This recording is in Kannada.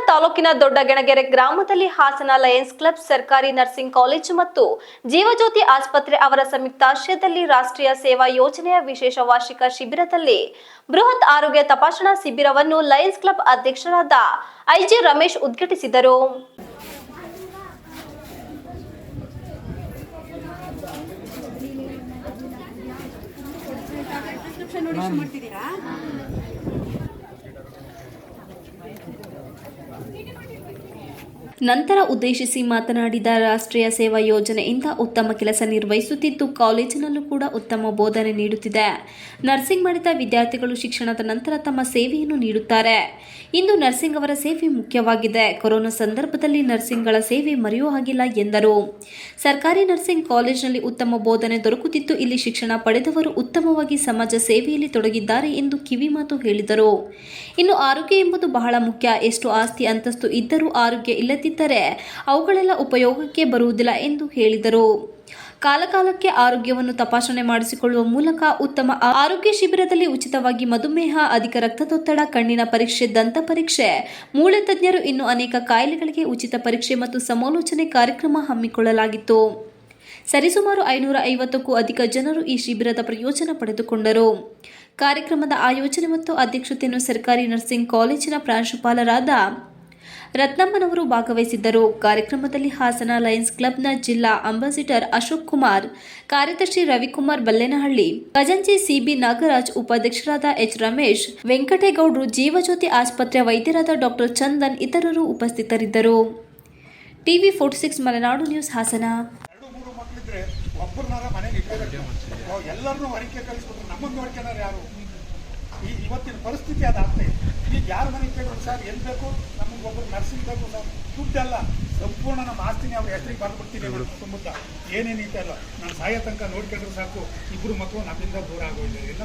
ತಾಲೂಕಿನ ದೊಡ್ಡಗೆಣಗೆರೆ ಗ್ರಾಮದಲ್ಲಿ ಹಾಸನ ಲಯನ್ಸ್ ಕ್ಲಬ್, ಸರ್ಕಾರಿ ನರ್ಸಿಂಗ್ ಕಾಲೇಜು ಮತ್ತು ಜೀವಜ್ಯೋತಿ ಆಸ್ಪತ್ರೆ ಅವರ ಸಂಯುಕ್ತಾಶ್ರಯದಲ್ಲಿ ರಾಷ್ಟ್ರೀಯ ಸೇವಾ ಯೋಜನೆಯ ವಿಶೇಷ ವಾರ್ಷಿಕ ಶಿಬಿರದಲ್ಲಿ ಬೃಹತ್ ಆರೋಗ್ಯ ತಪಾಸಣಾ ಶಿಬಿರವನ್ನು ಲಯನ್ಸ್ ಕ್ಲಬ್ ಅಧ್ಯಕ್ಷರಾದ ಐಜಿ ರಮೇಶ್ ಉದ್ಘಾಟಿಸಿದರು. ನಂತರ ಉದ್ದೇಶಿಸಿ ಮಾತನಾಡಿದ ರಾಷ್ಟ್ರೀಯ ಸೇವಾ ಯೋಜನೆಯಿಂದ ಉತ್ತಮ ಕೆಲಸ ನಿರ್ವಹಿಸುತ್ತಿದ್ದು ಕಾಲೇಜಿನಲ್ಲೂ ಕೂಡ ಉತ್ತಮ ಬೋಧನೆ ನೀಡುತ್ತಿದೆ. ನರ್ಸಿಂಗ್ ಮಾಡಿದ ವಿದ್ಯಾರ್ಥಿಗಳು ಶಿಕ್ಷಣದ ನಂತರ ತಮ್ಮ ಸೇವೆಯನ್ನು ನೀಡುತ್ತಾರೆ. ಇಂದು ನರ್ಸಿಂಗ್ ಅವರ ಸೇವೆ ಮುಖ್ಯವಾಗಿದೆ. ಕೊರೋನಾ ಸಂದರ್ಭದಲ್ಲಿ ನರ್ಸಿಂಗ್ಗಳ ಸೇವೆ ಮರೆಯುವ ಹಾಗಿಲ್ಲ ಎಂದರು. ಸರ್ಕಾರಿ ನರ್ಸಿಂಗ್ ಕಾಲೇಜಿನಲ್ಲಿ ಉತ್ತಮ ಬೋಧನೆ ದೊರಕುತ್ತಿದ್ದು ಇಲ್ಲಿ ಶಿಕ್ಷಣ ಪಡೆದವರು ಉತ್ತಮವಾಗಿ ಸಮಾಜ ಸೇವೆಯಲ್ಲಿ ತೊಡಗಿದ್ದಾರೆ ಎಂದು ಕಿವಿಮಾತು ಹೇಳಿದರು. ಇನ್ನು ಆರೋಗ್ಯ ಎಂಬುದು ಬಹಳ ಮುಖ್ಯ. ಎಷ್ಟು ಆಸ್ತಿ ಅಂತಸ್ತು ಇದ್ದರೂ ಆರೋಗ್ಯ ಇಲ್ಲದಿದ್ದರೆ ಅವುಗಳೆಲ್ಲ ಉಪಯೋಗಕ್ಕೆ ಬರುವುದಿಲ್ಲ ಎಂದು ಹೇಳಿದರು. ಕಾಲಕಾಲಕ್ಕೆ ಆರೋಗ್ಯವನ್ನು ತಪಾಸಣೆ ಮಾಡಿಸಿಕೊಳ್ಳುವ ಮೂಲಕ ಉತ್ತಮ ಆರೋಗ್ಯ ಶಿಬಿರದಲ್ಲಿ ಉಚಿತವಾಗಿ ಮಧುಮೇಹ, ಅಧಿಕ ರಕ್ತದೊತ್ತಡ, ಕಣ್ಣಿನ ಪರೀಕ್ಷೆ, ದಂತ ಪರೀಕ್ಷೆ, ಮೂಳೆ ತಜ್ಞರು ಇನ್ನು ಅನೇಕ ಕಾಯಿಲೆಗಳಿಗೆ ಉಚಿತ ಪರೀಕ್ಷೆ ಮತ್ತು ಸಮಾಲೋಚನೆ ಕಾರ್ಯಕ್ರಮ ಹಮ್ಮಿಕೊಳ್ಳಲಾಗಿತ್ತು. ಸರಿಸುಮಾರು 550ಕ್ಕೂ ಅಧಿಕ ಜನರು ಈ ಶಿಬಿರದ ಪ್ರಯೋಜನ ಪಡೆದುಕೊಂಡರು. ಕಾರ್ಯಕ್ರಮದ ಆಯೋಜನೆ ಮತ್ತು ಅಧ್ಯಕ್ಷತೆಯನ್ನು ಸರ್ಕಾರಿ ನರ್ಸಿಂಗ್ ಕಾಲೇಜಿನ ಪ್ರಾಂಶುಪಾಲರಾದ ರತ್ನಮ್ಮನವರು ಭಾಗವಹಿಸಿದ್ದರು. ಕಾರ್ಯಕ್ರಮದಲ್ಲಿ ಹಾಸನ ಲಯನ್ಸ್ ಕ್ಲಬ್ನ ಜಿಲ್ಲಾ ಅಂಬಾಸಿಡರ್ ಅಶೋಕ್ ಕುಮಾರ್, ಕಾರ್ಯದರ್ಶಿ ರವಿಕುಮಾರ್ ಬಲ್ಲೇನಹಳ್ಳಿ, ಖಜಾಂಚಿ ಸಿಬಿ ನಾಗರಾಜ್, ಉಪಾಧ್ಯಕ್ಷರಾದ ಎಚ್ ರಮೇಶ್, ವೆಂಕಟೇಗೌಡರು, ಜೀವಜ್ಯೋತಿ ಆಸ್ಪತ್ರೆ ವೈದ್ಯರಾದ ಡಾಕ್ಟರ್ ಚಂದನ್ ಇತರರು ಉಪಸ್ಥಿತರಿದ್ದರು. TV 46 Malenadu news Hassan. ಇವತ್ತಿನ ಪರಿಸ್ಥಿತಿ ಅದಾಗ್ತದೆ. ಈಗ ಯಾರ ಮನೆಗೆ ಕೇಳಿದ್ರು ಸರ್ ಏನು ಬೇಕು, ನಮಗೊಬ್ಬರು ನರ್ಸಿಂಗ್ ಬೇಕು ಸರ್, ದುಡ್ಡೆಲ್ಲ ಸಂಪೂರ್ಣ ನಮ್ಮ ಆಸ್ತಿನಿ ಅವ್ರ ಹೆಸರಿಗೆ ಬರ್ಬಿಡ್ತೀನಿ. ನನ್ನ ಕುಟುಂಬದ ಏನೇನೈತೆ ಅಲ್ಲ ನಾನು ಸಾಯೋ ತನಕ ನೋಡ್ಕೊಂಡ್ರೆ ಸಾಕು, ಇಬ್ಬರು ಮಕ್ಕಳು ನಮ್ಮಿಂದ ದೂರ ಆಗೋಯ್ತಾರೆ. ಎಲ್ಲ